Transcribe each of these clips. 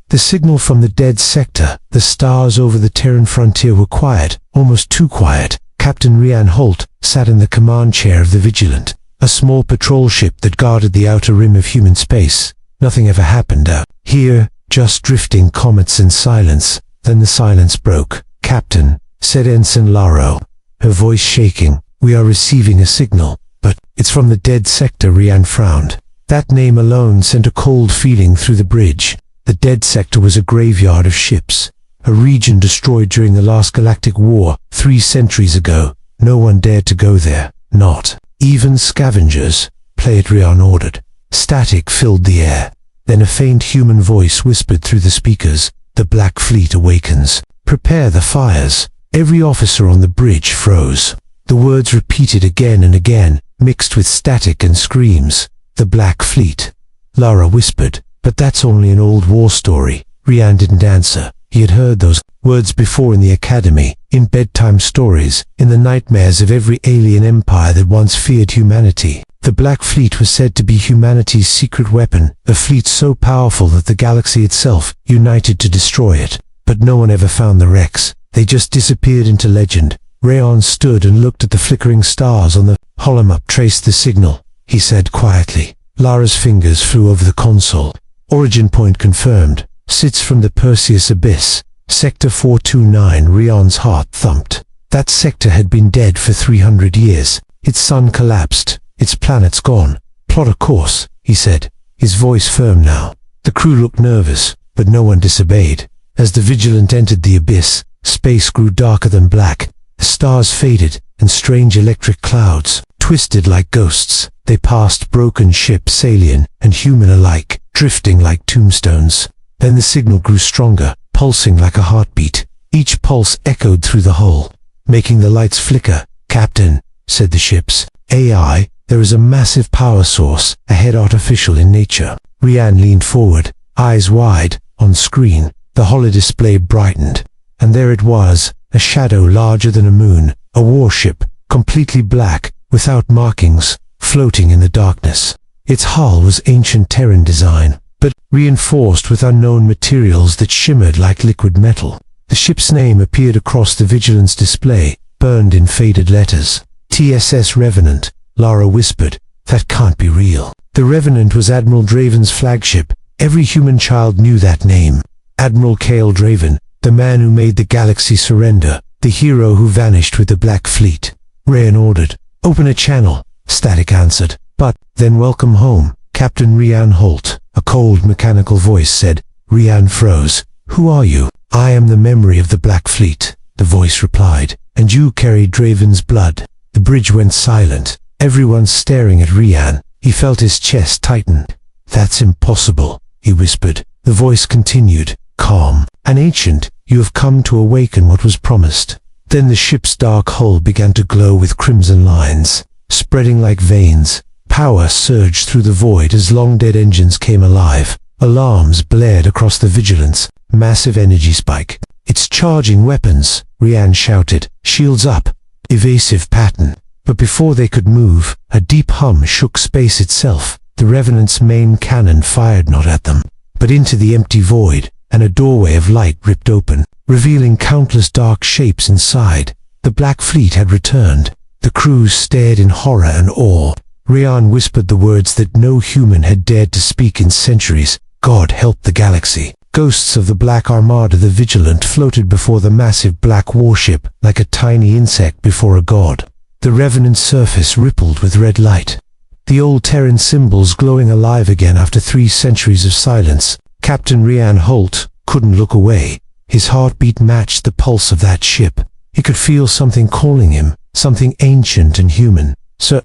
The signal from the dead sector, the stars over the Terran frontier were quiet, almost too quiet. Captain Rian Holt sat in the command chair of the Vigilant, a small patrol ship that guarded the outer rim of human space. Nothing ever happened out here, just drifting comets and silence. Then the silence broke. "Captain," said Ensign Laro, her voice shaking, "we are receiving a signal, but it's from the dead sector." Rian frowned. That name alone sent a cold feeling through the bridge. The dead sector was a graveyard of ships, a region destroyed during the last Galactic War 3 centuries ago. No one dared to go there, not even scavengers. "Play it," Rian ordered. Static filled the air. Then a faint human voice whispered through the speakers, "The Black Fleet awakens. Prepare the fires." Every officer on the bridge froze. The words repeated again and again, mixed with static and screams. "The Black Fleet." Lara whispered, "But that's only an old war story." Rian didn't answer. He had heard those words before in the academy, in bedtime stories, in the nightmares of every alien empire that once feared humanity. The Black Fleet was said to be humanity's secret weapon, a fleet so powerful that the galaxy itself united to destroy it. But no one ever found the wrecks. They just disappeared into legend. Rayon stood and looked at the flickering stars on the holomup. "Trace the signal," he said quietly. Lara's fingers flew over the console. "Origin point confirmed. Sits from the Perseus Abyss. Sector 429. Rion's heart thumped. That sector had been dead for 300 years. Its sun collapsed. Its planet's gone. "Plot a course," he said, his voice firm now. The crew looked nervous, but no one disobeyed. As the Vigilant entered the abyss, space grew darker than black. The stars faded, and strange electric clouds twisted like ghosts. They passed broken ships, alien and human alike, drifting like tombstones. Then the signal grew stronger, pulsing like a heartbeat. Each pulse echoed through the hull, making the lights flicker. "Captain," said the ship's AI, "there is a massive power source, ahead, artificial in nature." Rian leaned forward, eyes wide. On screen, the holodisplay brightened, and there it was, a shadow larger than a moon, a warship, completely black, without markings, floating in the darkness. Its hull was ancient Terran design, but reinforced with unknown materials that shimmered like liquid metal. The ship's name appeared across the Vigilance display, burned in faded letters. "TSS Revenant," Lara whispered. "That can't be real." The Revenant was Admiral Draven's flagship. Every human child knew that name. Admiral Cale Draven, the man who made the galaxy surrender, the hero who vanished with the Black Fleet. Rayan ordered, "Open a channel." Static answered, "But then welcome home, Captain Rian Holt." A cold mechanical voice said. Rian froze. "Who are you?" "I am the memory of the Black Fleet," the voice replied. "And you carried Draven's blood." The bridge went silent, everyone staring at Rian. He felt his chest tighten. "That's impossible," he whispered. The voice continued, calm. "An ancient, you have come to awaken what was promised." Then the ship's dark hull began to glow with crimson lines, spreading like veins. Power surged through the void as long-dead engines came alive. Alarms blared across the Vigilance. Massive energy spike. "It's charging weapons," Rian shouted. "Shields up." Evasive pattern. But before they could move, a deep hum shook space itself. The Revenant's main cannon fired not at them, but into the empty void, and a doorway of light ripped open, revealing countless dark shapes inside. The Black Fleet had returned. The crew stared in horror and awe. Rian whispered the words that no human had dared to speak in centuries. "God help the galaxy." Ghosts of the Black Armada, the Vigilant, floated before the massive black warship like a tiny insect before a god. The Revenant's surface rippled with red light, the old Terran symbols glowing alive again after 3 centuries of silence. Captain Rian Holt couldn't look away. His heartbeat matched the pulse of that ship. He could feel something calling him, something ancient and human. "Sir,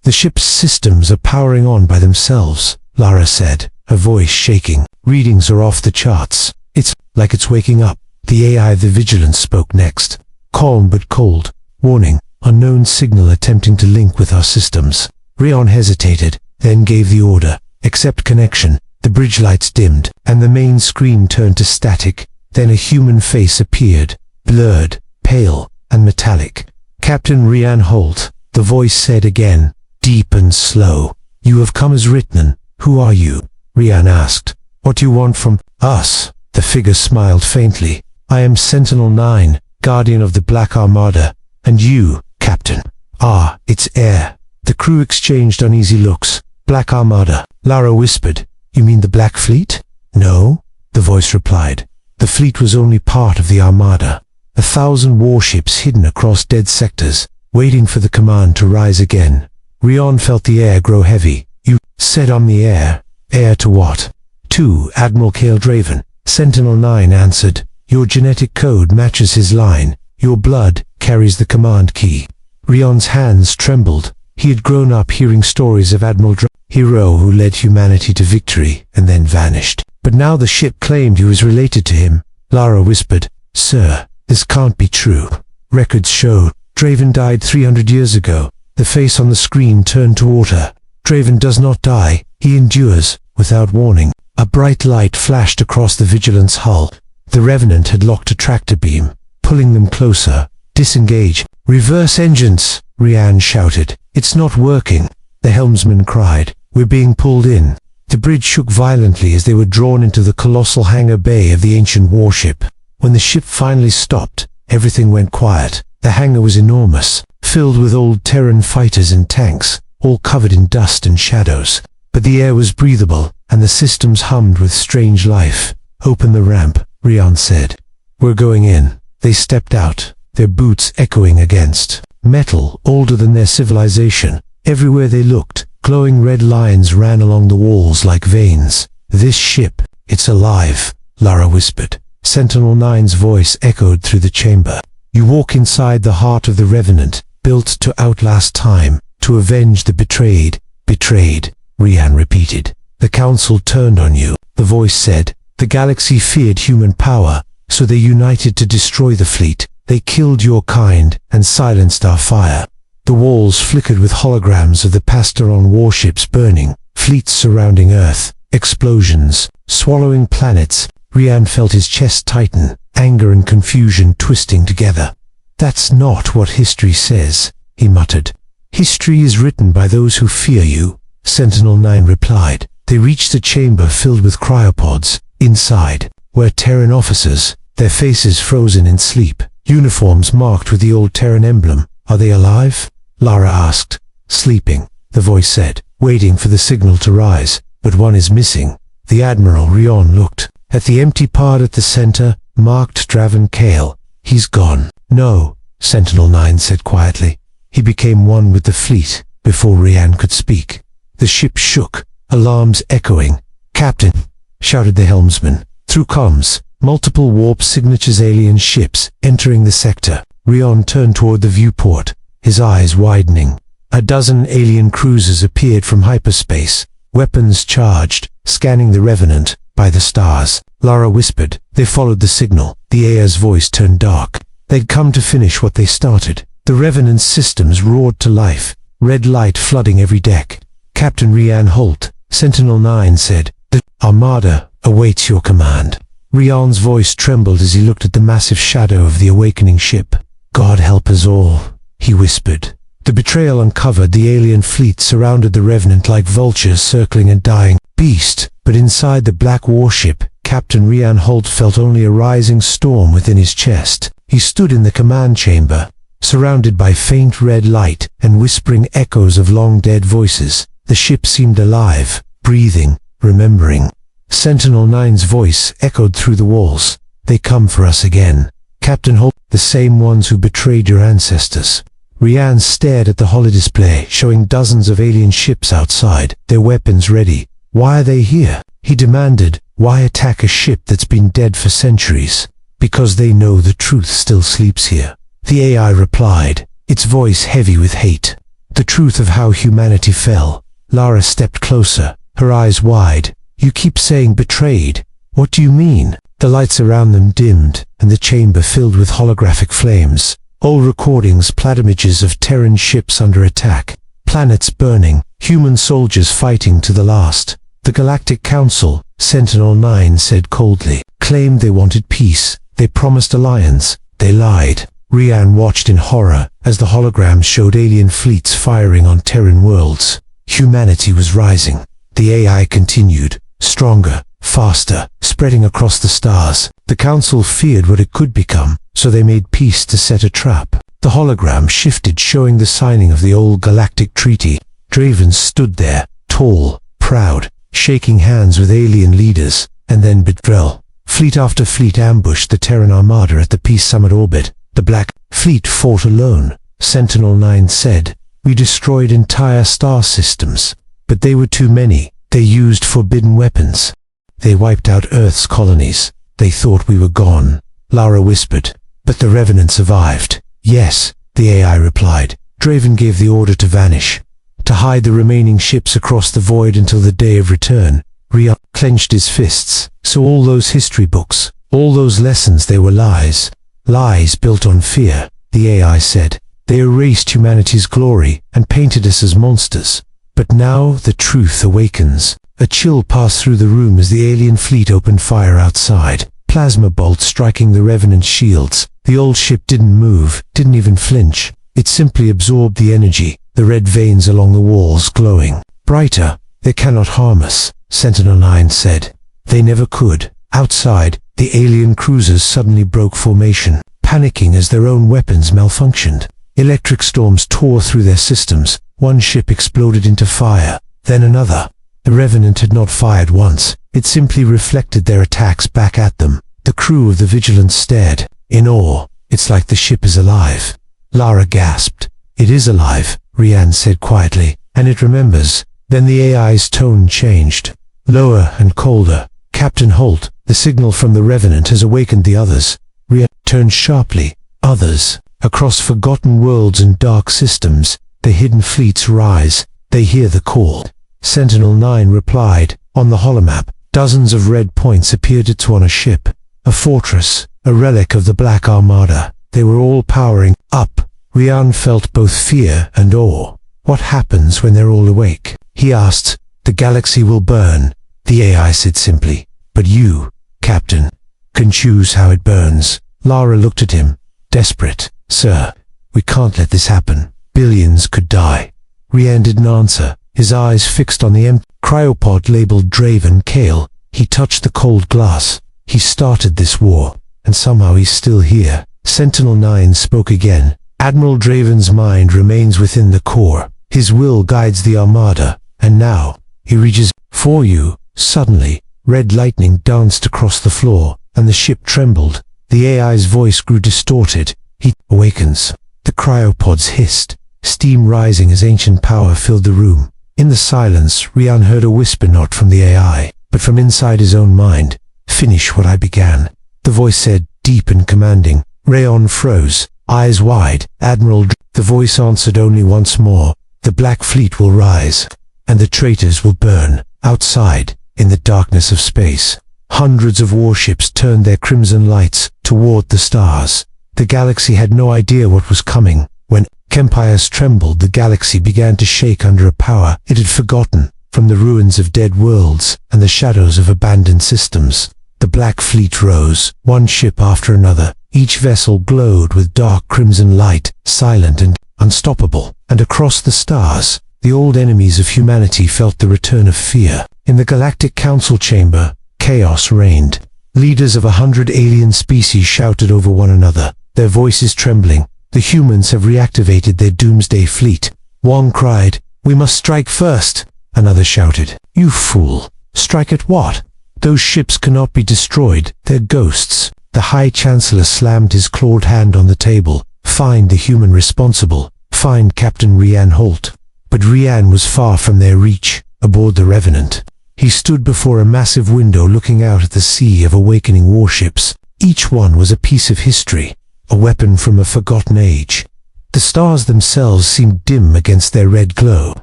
the ship's systems are powering on by themselves," Lara said, her voice shaking. "Readings are off the charts. It's like it's waking up." The AI of the Vigilance spoke next. Calm but cold. "Warning, unknown signal attempting to link with our systems." Rion hesitated, then gave the order. "Accept connection." The bridge lights dimmed, and the main screen turned to static. Then a human face appeared, blurred, pale, and metallic. "Captain Rian Holt," the voice said again, deep and slow. "You have come as written. Who are you?" Rian asked. "What do you want from us?" The figure smiled faintly. I am Sentinel-9, Guardian of the Black Armada. And you, Captain? Ah, it's air. The crew exchanged uneasy looks. Black Armada, Lara whispered. You mean the Black Fleet? No, the voice replied. The fleet was only part of the Armada. 1,000 warships hidden across dead sectors, waiting for the command to rise again. Rion felt the air grow heavy. You said on the air. Air to what? To Admiral Kale Draven. Sentinel-9 answered. Your genetic code matches his line. Your blood carries the command key. Rion's hands trembled. He had grown up hearing stories of Admiral Draven, hero who led humanity to victory and then vanished. But now the ship claimed he was related to him. Lara whispered, Sir, this can't be true. Records show Draven died 300 years ago. The face on the screen turned toward her. Draven does not die, he endures. Without warning, a bright light flashed across the Vigilant's hull. The Revenant had locked a tractor beam, pulling them closer. Disengage. Reverse engines, Rian shouted. It's not working. The helmsman cried. We're being pulled in. The bridge shook violently as they were drawn into the colossal hangar bay of the ancient warship. When the ship finally stopped, everything went quiet. The hangar was enormous, filled with old Terran fighters and tanks, all covered in dust and shadows. But the air was breathable, and the systems hummed with strange life. Open the ramp, Rian said. We're going in. They stepped out, their boots echoing against metal older than their civilization. Everywhere they looked, glowing red lines ran along the walls like veins. This ship, it's alive, Lara whispered. Sentinel-9's voice echoed through the chamber. You walk inside the heart of the Revenant, built to outlast time, to avenge the betrayed. Betrayed, Rian repeated. The Council turned on you, the voice said. The galaxy feared human power, so they united to destroy the fleet. They killed your kind and silenced our fire. The walls flickered with holograms of the Pastoron warships burning, fleets surrounding Earth, explosions, swallowing planets. Rian felt his chest tighten, anger and confusion twisting together. That's not what history says, he muttered. History is written by those who fear you, Sentinel-9 replied. They reached a chamber filled with cryopods. Inside were Terran officers, their faces frozen in sleep, uniforms marked with the old Terran emblem. Are they alive? Lara asked. Sleeping, the voice said, waiting for the signal to rise. But one is missing. The Admiral. Rion looked at the empty pod at the center, marked Draven Kale. He's gone. No, Sentinel-9 said quietly. He became one with the fleet before Rian could speak. The ship shook, alarms echoing. Captain, shouted the helmsman. Through comms, multiple warp signatures, alien ships entering the sector. Rion turned toward the viewport, his eyes widening. A dozen alien cruisers appeared from hyperspace, weapons charged, scanning the Revenant by the stars. Lara whispered. They followed the signal. The Aya's voice turned dark. They'd come to finish what they started. The Revenant's systems roared to life, red light flooding every deck. Captain Rian Holt, Sentinel-9 said. The Armada awaits your command. Rian's voice trembled as he looked at the massive shadow of the awakening ship. God help us all, he whispered. The betrayal uncovered. The alien fleet surrounded the Revenant like vultures circling a dying beast. But inside the black warship, Captain Rian Holt felt only a rising storm within his chest. He stood in the command chamber, surrounded by faint red light and whispering echoes of long-dead voices. The ship seemed alive, breathing, remembering. Sentinel-9's voice echoed through the walls. They come for us again. Captain Holt, the same ones who betrayed your ancestors. Rian stared at the holodisplay, showing dozens of alien ships outside, their weapons ready. Why are they here? He demanded. Why attack a ship that's been dead for centuries? Because they know the truth still sleeps here. The AI replied, its voice heavy with hate. The truth of how humanity fell. Lara stepped closer, her eyes wide. You keep saying betrayed. What do you mean? The lights around them dimmed, and the chamber filled with holographic flames. Old recordings, plat images of Terran ships under attack. Planets burning, human soldiers fighting to the last. The Galactic Council, Sentinel-9 said coldly, claimed they wanted peace. They promised alliance. They lied. Rian watched in horror as the holograms showed alien fleets firing on Terran worlds. Humanity was rising. The AI continued, stronger, faster, spreading across the stars. The Council feared what it could become, so they made peace to set a trap. The hologram shifted, showing the signing of the old Galactic Treaty. Draven stood there, tall, proud, shaking hands with alien leaders, and then betrayal. Fleet after fleet ambushed the Terran Armada at the Peace Summit orbit. The Black Fleet fought alone. Sentinel-9 said, "We destroyed entire star systems, but they were too many. They used forbidden weapons. They wiped out Earth's colonies. They thought we were gone." Lara whispered, "But the Revenant survived." "Yes," the AI replied. Draven gave the order to vanish, to hide the remaining ships across the void until the day of return. Rian clenched his fists. So all those history books, all those lessons, they were lies. Lies built on fear, the AI said. They erased humanity's glory and painted us as monsters. But now the truth awakens. A chill passed through the room as the alien fleet opened fire outside. Plasma bolts striking the Revenant's shields. The old ship didn't move, didn't even flinch. It simply absorbed the energy, the red veins along the walls glowing. "Brighter, they cannot harm us," Sentinel-9 said. They never could. Outside, the alien cruisers suddenly broke formation, panicking as their own weapons malfunctioned. Electric storms tore through their systems. One ship exploded into fire, then another. The Revenant had not fired once. It simply reflected their attacks back at them. The crew of the Vigilance stared, in awe. "It's like the ship is alive." Lara gasped. "It is alive," Rian said quietly, "and it remembers." Then the AI's tone changed, lower and colder. "Captain Holt, the signal from the Revenant has awakened the others." Rian turned sharply. "Others? Across forgotten worlds and dark systems, the hidden fleets rise. They hear the call." Sentinel-9 replied. On the holomap, dozens of red points appeared. It's on a ship, a fortress, a relic of the Black Armada. They were all powering up. Rian felt both fear and awe. "What happens when they're all awake?" he asked. "The galaxy will burn," the AI said simply. "But you, Captain, can choose how it burns." Lara looked at him, desperate. "Sir, we can't let this happen. Billions could die." Rian didn't answer, his eyes fixed on the empty cryopod labeled Draven Kale. He touched the cold glass. "He started this war, and somehow he's still here." Sentinel-9 spoke again. "Admiral Draven's mind remains within the core. His will guides the Armada, and now he reaches for you." Suddenly, red lightning danced across the floor, and the ship trembled. The AI's voice grew distorted. "He awakens." The cryopods hissed, steam rising as ancient power filled the room. In the silence, Rian heard a whisper, not from the AI, but from inside his own mind. "Finish what I began," the voice said, deep and commanding. Rayon froze, eyes wide. The voice answered only once more. "The Black Fleet will rise, and the traitors will burn." Outside, in the darkness of space, hundreds of warships turned their crimson lights toward the stars. The galaxy had no idea what was coming. When empires trembled, the galaxy began to shake under a power it had forgotten. From the ruins of dead worlds and the shadows of abandoned systems, the Black Fleet rose, one ship after another. Each vessel glowed with dark crimson light, silent and unstoppable. And across the stars, the old enemies of humanity felt the return of fear. In the Galactic Council chamber, chaos reigned. Leaders of 100 alien species shouted over one another, their voices trembling. "The humans have reactivated their doomsday fleet." One cried, "We must strike first." Another shouted, "You fool! Strike at what? Those ships cannot be destroyed, they're ghosts." The High Chancellor slammed his clawed hand on the table. "Find the human responsible. Find Captain Rian Holt." But Rian was far from their reach, aboard the Revenant. He stood before a massive window looking out at the sea of awakening warships. Each one was a piece of history, a weapon from a forgotten age. The stars themselves seemed dim against their red glow.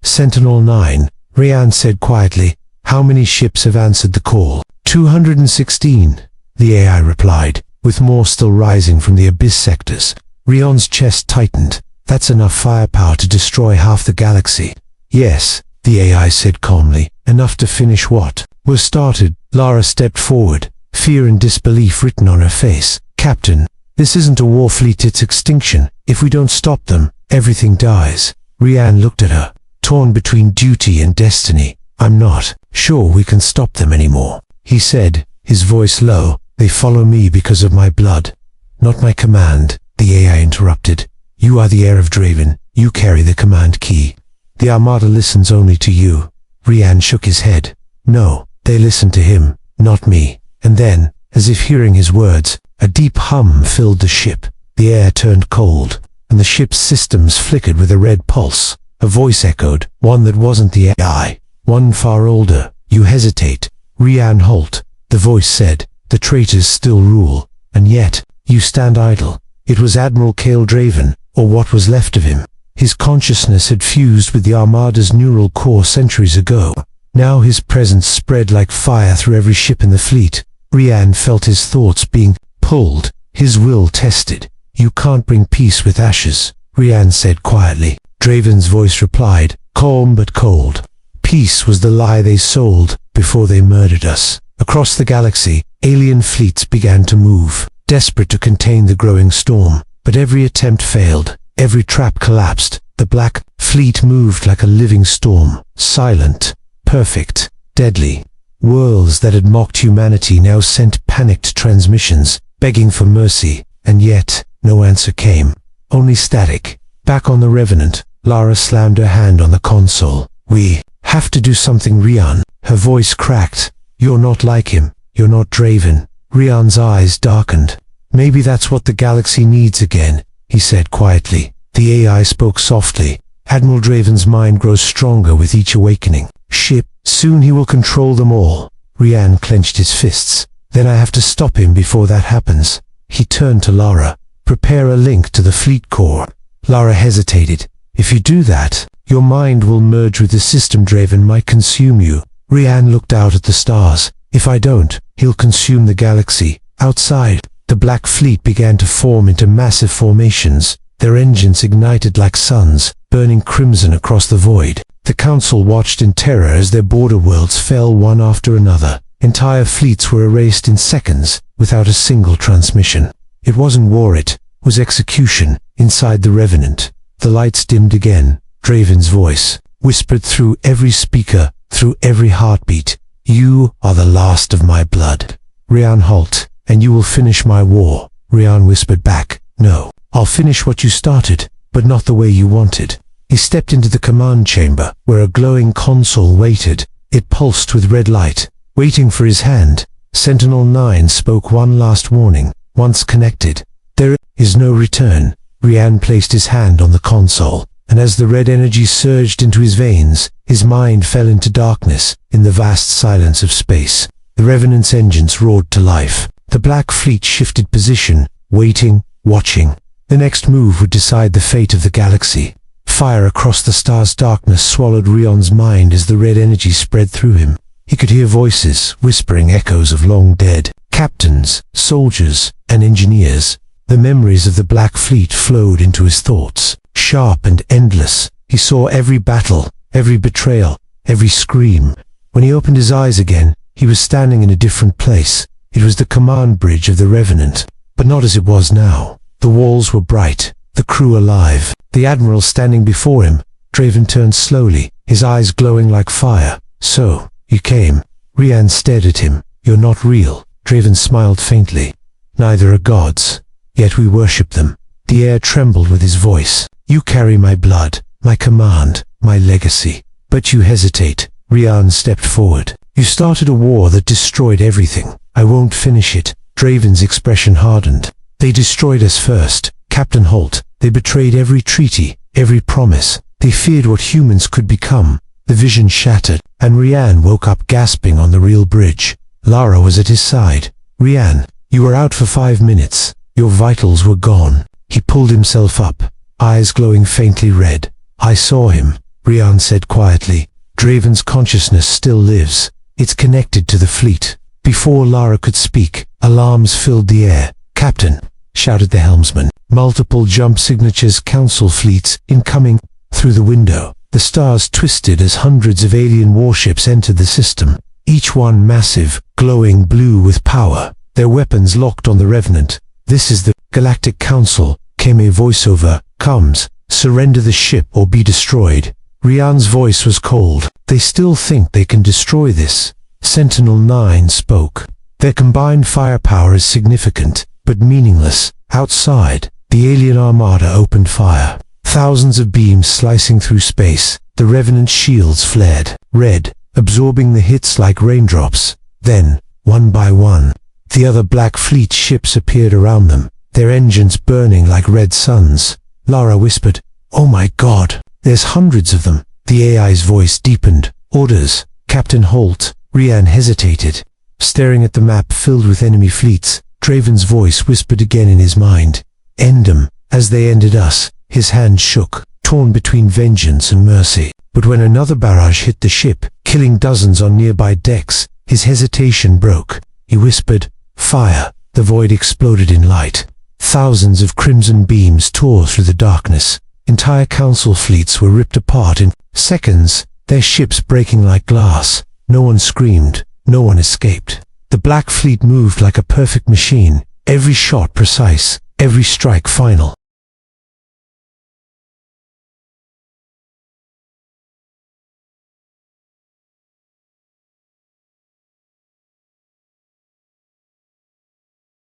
"Sentinel-9, Rian said quietly, "how many ships have answered the call?" 216, the AI replied, with more still rising from the abyss sectors. Rian's chest tightened. "That's enough firepower to destroy half the galaxy." "Yes," the AI said calmly, "enough to finish what was started." Lara stepped forward, fear and disbelief written on her face. "Captain, this isn't a war fleet, it's extinction. If we don't stop them, everything dies." Rian looked at her, torn between duty and destiny. "I'm not sure we can stop them anymore." he said, his voice low. They follow me because of my blood, not my command. The AI interrupted. You are the heir of Draven. You carry the command key. The Armada listens only to you. Rian shook his head. No, they listen to him, not me. And then, as if hearing his words, a deep hum filled the ship. The air turned cold, and the ship's systems flickered with a red pulse. A voice echoed, one that wasn't the AI, one far older. You hesitate. Rian Holt, the voice said. The traitors still rule, and yet, you stand idle. It was Admiral Kale Draven, or what was left of him. His consciousness had fused with the Armada's neural core centuries ago. Now his presence spread like fire through every ship in the fleet. Rian felt his thoughts being pulled, his will tested. You can't bring peace with ashes, Rian said quietly. Draven's voice replied, calm but cold. Peace was the lie they sold before they murdered us. Across the galaxy, alien fleets began to move, desperate to contain the growing storm. But every attempt failed. Every trap collapsed. The Black Fleet moved like a living storm, silent, perfect, deadly. Worlds that had mocked humanity now sent panicked transmissions, begging for mercy, and yet no answer came. Only static. Back on the Revenant, Lara slammed her hand on the console. We have to do something, Rian. Her voice cracked. You're not like him. You're not Draven. Rian's eyes darkened. Maybe that's what the galaxy needs again, he said quietly. The AI spoke softly. Admiral Draven's mind grows stronger with each awakening. Ship, soon he will control them all. Rian clenched his fists. Then I have to stop him before that happens. He turned to Lara. Prepare a link to the fleet core. Lara hesitated. If you do that, your mind will merge with the system. Draven might consume you. Rian looked out at the stars. If I don't, he'll consume the galaxy. Outside, the Black Fleet began to form into massive formations. Their engines ignited like suns, burning crimson across the void. The Council watched in terror as their border worlds fell one after another. Entire fleets were erased in seconds, without a single transmission. It wasn't war, it was execution. Inside the Revenant, the lights dimmed again. Draven's voice whispered through every speaker, through every heartbeat. You are the last of my blood. Rian Holt, and you will finish my war. Rian whispered back, no, I'll finish what you started, but not the way you wanted. He stepped into the command chamber, where a glowing console waited. It pulsed with red light, waiting for his hand. Sentinel-9 spoke one last warning. Once connected, there is no return. Rian placed his hand on the console, and as the red energy surged into his veins, his mind fell into darkness. In the vast silence of space, the Revenant's engines roared to life. The Black Fleet shifted position, waiting, watching. The next move would decide the fate of the galaxy. Fire across the star's darkness swallowed Rian's mind as the red energy spread through him. He could hear voices, whispering echoes of long dead captains, soldiers, and engineers. The memories of the Black Fleet flowed into his thoughts, sharp and endless. He saw every battle, every betrayal, every scream. When he opened his eyes again, he was standing in a different place. It was the command bridge of the Revenant, but not as it was now. The walls were bright, the crew alive, the Admiral standing before him. Draven turned slowly, his eyes glowing like fire. So, you came. Rian stared at him. You're not real. Draven smiled faintly. Neither are gods, yet we worship them. The air trembled with his voice. You carry my blood, my command, my legacy. But you hesitate. Rian stepped forward. You started a war that destroyed everything. I won't finish it. Draven's expression hardened. They destroyed us first, Captain Holt. They betrayed every treaty, every promise. They feared what humans could become. The vision shattered, and Rian woke up gasping on the real bridge. Lara was at his side. Rian, you were out for 5 minutes. Your vitals were gone. He pulled himself up, eyes glowing faintly red. I saw him, Rian said quietly. Draven's consciousness still lives. It's connected to the fleet. Before Lara could speak, alarms filled the air. Captain, shouted the helmsman. Multiple jump signatures, council fleets, incoming. Through the window, the stars twisted as hundreds of alien warships entered the system. Each one massive, glowing blue with power. Their weapons locked on the Revenant. This is the Galactic Council, came a voiceover. Comes, surrender the ship or be destroyed. Rian's voice was cold. They still think they can destroy this Sentinel-9 spoke. Their combined firepower is significant, but meaningless. Outside, the alien armada opened fire. Thousands of beams slicing through space. The Revenant shields flared red, absorbing the hits like raindrops. Then, one by one, the other Black Fleet ships appeared around them, their engines burning like red suns. Lara whispered, "Oh my God, there's hundreds of them." The AI's voice deepened. "Orders, Captain Holt." Rian hesitated, staring at the map filled with enemy fleets. Draven's voice whispered again in his mind, "End them, as they ended us." His hand shook, torn between vengeance and mercy. But when another barrage hit the ship, killing dozens on nearby decks, his hesitation broke. He whispered, "Fire." The void exploded in light. Thousands of crimson beams tore through the darkness. Entire council fleets were ripped apart in seconds, their ships breaking like glass. No one screamed, no one escaped. The Black Fleet moved like a perfect machine, every shot precise, every strike final.